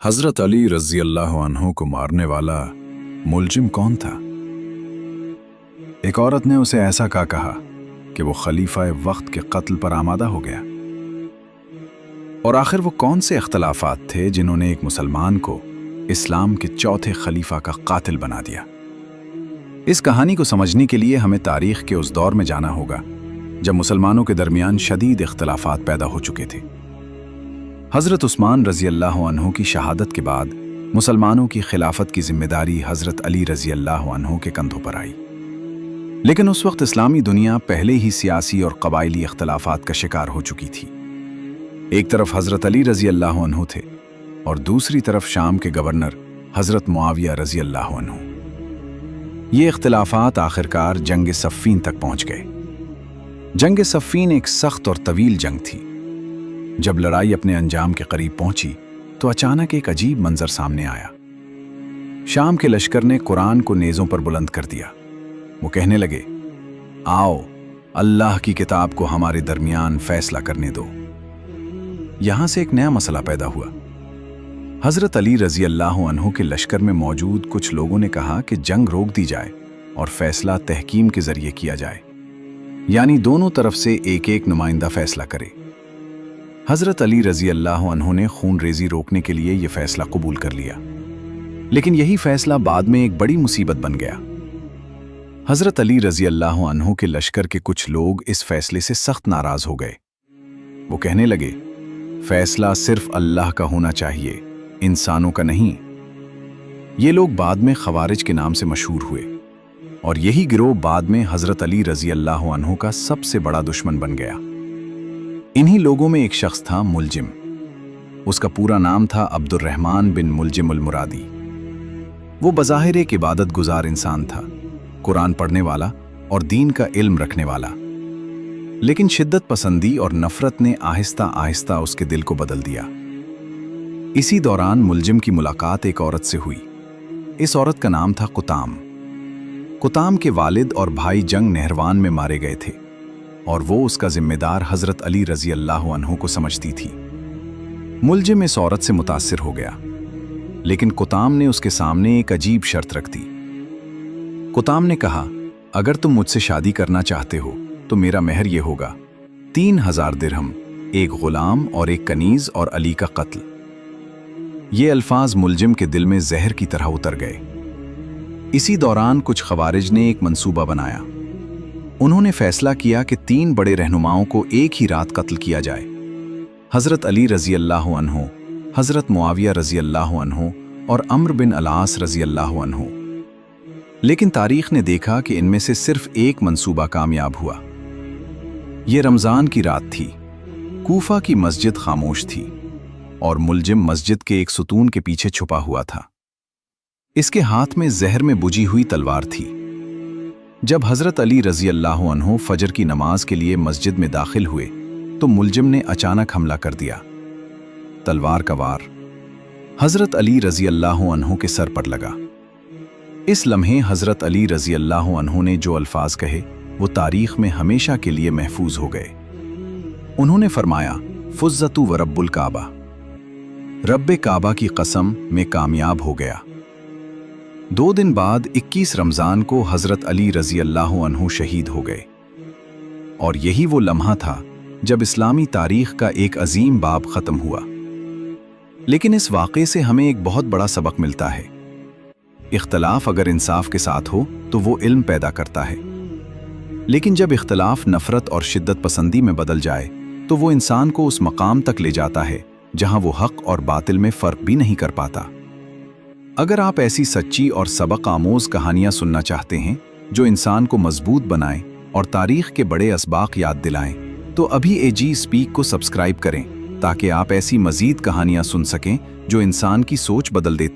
हजरत अली रज़ी अल्लाह अन्हु को मारने वाला मुलजिम कौन था? एक औरत ने उसे ऐसा कहा कि वो खलीफा वक्त के कत्ल पर आमादा हो गया। और आखिर वो कौन से इख्तलाफात थे जिन्होंने एक मुसलमान को इस्लाम के चौथे खलीफा का कातिल बना दिया? इस कहानी को समझने के लिए हमें तारीख के उस दौर में जाना होगा जब मुसलमानों के दरमियान शदीद इख्तलाफात पैदा हो चुके थे। हज़रत उस्मान रज़ी अल्लाह अन्हु की शहादत के बाद मुसलमानों की खिलाफत की जिम्मेदारी हज़रत अली रज़ी अल्लाह अन्हु के कंधों पर आई। लेकिन उस वक्त इस्लामी दुनिया पहले ही सियासी और कबायली इख्तलाफात का शिकार हो चुकी थी। एक तरफ हज़रत अली रज़ी अल्लाह अन्हु थे और दूसरी तरफ शाम के गवर्नर हज़रत मुआविया रज़ी अल्लाह अन्हु। ये इख्तलाफात आखिरकार जंग सफ़ीन तक पहुँच गए। जंग सफ़ीन एक सख्त और तवील जंग थी। जब लड़ाई अपने अंजाम के करीब पहुंची तो अचानक एक अजीब मंजर सामने आया। शाम के लश्कर ने कुरान को नेज़ों पर बुलंद कर दिया। वो कहने लगे, आओ अल्लाह की किताब को हमारे दरमियान फैसला करने दो। यहां से एक नया मसला पैदा हुआ। हज़रत अली रज़ी अल्लाह अन्हु के लश्कर में मौजूद कुछ लोगों ने कहा कि जंग रोक दी जाए और फैसला तहकीम के जरिए किया जाए, यानी दोनों तरफ से एक एक नुमाइंदा फैसला करे। हज़रत अली रज़ी अल्लाह अन्हु ने खून रेजी रोकने के लिए यह फैसला कबूल कर लिया, लेकिन यही फैसला बाद में एक बड़ी मुसीबत बन गया। हज़रत अली रज़ी अल्लाह अन्हु के लश्कर के कुछ लोग इस फैसले से सख्त नाराज हो गए। वो कहने लगे, फैसला सिर्फ अल्लाह का होना चाहिए, इंसानों का नहीं। ये लोग बाद में खवारिज के नाम से मशहूर हुए और यही गिरोह बाद में हज़रत अली रज़ी अल्लाह अन्हु का सबसे बड़ा दुश्मन बन गया। इन्हीं लोगों में एक शख्स था मुलजिम। उसका पूरा नाम था अब्दुर्रहमान बिन मुलजिम अल मुरादी। वो बज़ाहिर एक इबादत गुजार इंसान था, कुरान पढ़ने वाला और दीन का इल्म रखने वाला। लेकिन शिद्दत पसंदी और नफरत ने आहिस्ता आहिस्ता उसके दिल को बदल दिया। इसी दौरान मुलजिम की मुलाकात एक औरत से हुई। इस औरत का नाम था कुताम। कुताम के वालिद और भाई जंग नहरवान में मारे गए थे और वो उसका जिम्मेदार हज़रत अली रज़ी अल्लाह अन्हु को समझती थी। मुलजिम इस औरत से मुतासिर हो गया, लेकिन कुताम ने उसके सामने एक अजीब शर्त रख दी। कुताम ने कहा, अगर तुम मुझसे शादी करना चाहते हो तो मेरा मेहर ये होगा, 3000 दिरहम, एक गुलाम और एक कनीज और अली का कत्ल। ये अल्फाज मुलजिम के दिल में जहर की तरह उतर गए। इसी दौरान कुछ खवारिज ने एक मंसूबा बनाया। उन्होंने फैसला किया कि 3 बड़े रहनुमाओं को एक ही रात कत्ल किया जाए, हज़रत अली रज़ी अल्लाह अन्हु, हज़रत मुआविया रज़ी अल्लाह अन्हु और अम्र बिन अलास रज़ी अल्लाह अन्हु। लेकिन तारीख ने देखा कि इनमें से सिर्फ एक मंसूबा कामयाब हुआ। ये रमज़ान की रात थी। कूफा की मस्जिद खामोश थी और मुलजिम मस्जिद के एक सुतून के पीछे छुपा हुआ था। इसके हाथ में जहर में बुझी हुई तलवार थी। जब हज़रत अली रज़ी अल्लाह अन्हु फजर की नमाज के लिए मस्जिद में दाखिल हुए तो मुलजिम ने अचानक हमला कर दिया। तलवार का वार हज़रत अली रज़ी अल्लाह अन्हु के सर पर लगा। इस लम्हे हज़रत अली रज़ी अल्लाह अन्हु ने जो अल्फाज कहे वो तारीख में हमेशा के लिए महफूज हो गए। उन्होंने फरमाया, फुज़्ज़तु व रब्बुल काबा, रब्बे काबा की कसम में कामयाब हो गया। 2 दिन बाद 21 रमज़ान को हज़रत अली रज़ी अल्लाह अन्हु शहीद हो गए। और यही वो लम्हा था जब इस्लामी तारीख का एक अजीम बाब ख़त्म हुआ। लेकिन इस वाक़े से हमें एक बहुत बड़ा सबक मिलता है। इख्तलाफ अगर इंसाफ के साथ हो तो वो इल्म पैदा करता है, लेकिन जब इख्तलाफ नफ़रत और शिद्दत पसंदी में बदल जाए तो वो इंसान को उस मकाम तक ले जाता है जहां वो हक़ और बातिल में फ़र्क भी नहीं कर पाता। अगर आप ऐसी सच्ची और सबक आमोज़ कहानियाँ सुनना चाहते हैं जो इंसान को मजबूत बनाएं और तारीख़ के बड़े असबाक याद दिलाएं, तो अभी एजी स्पीक को सब्सक्राइब करें ताकि आप ऐसी मज़ीद कहानियाँ सुन सकें जो इंसान की सोच बदल देती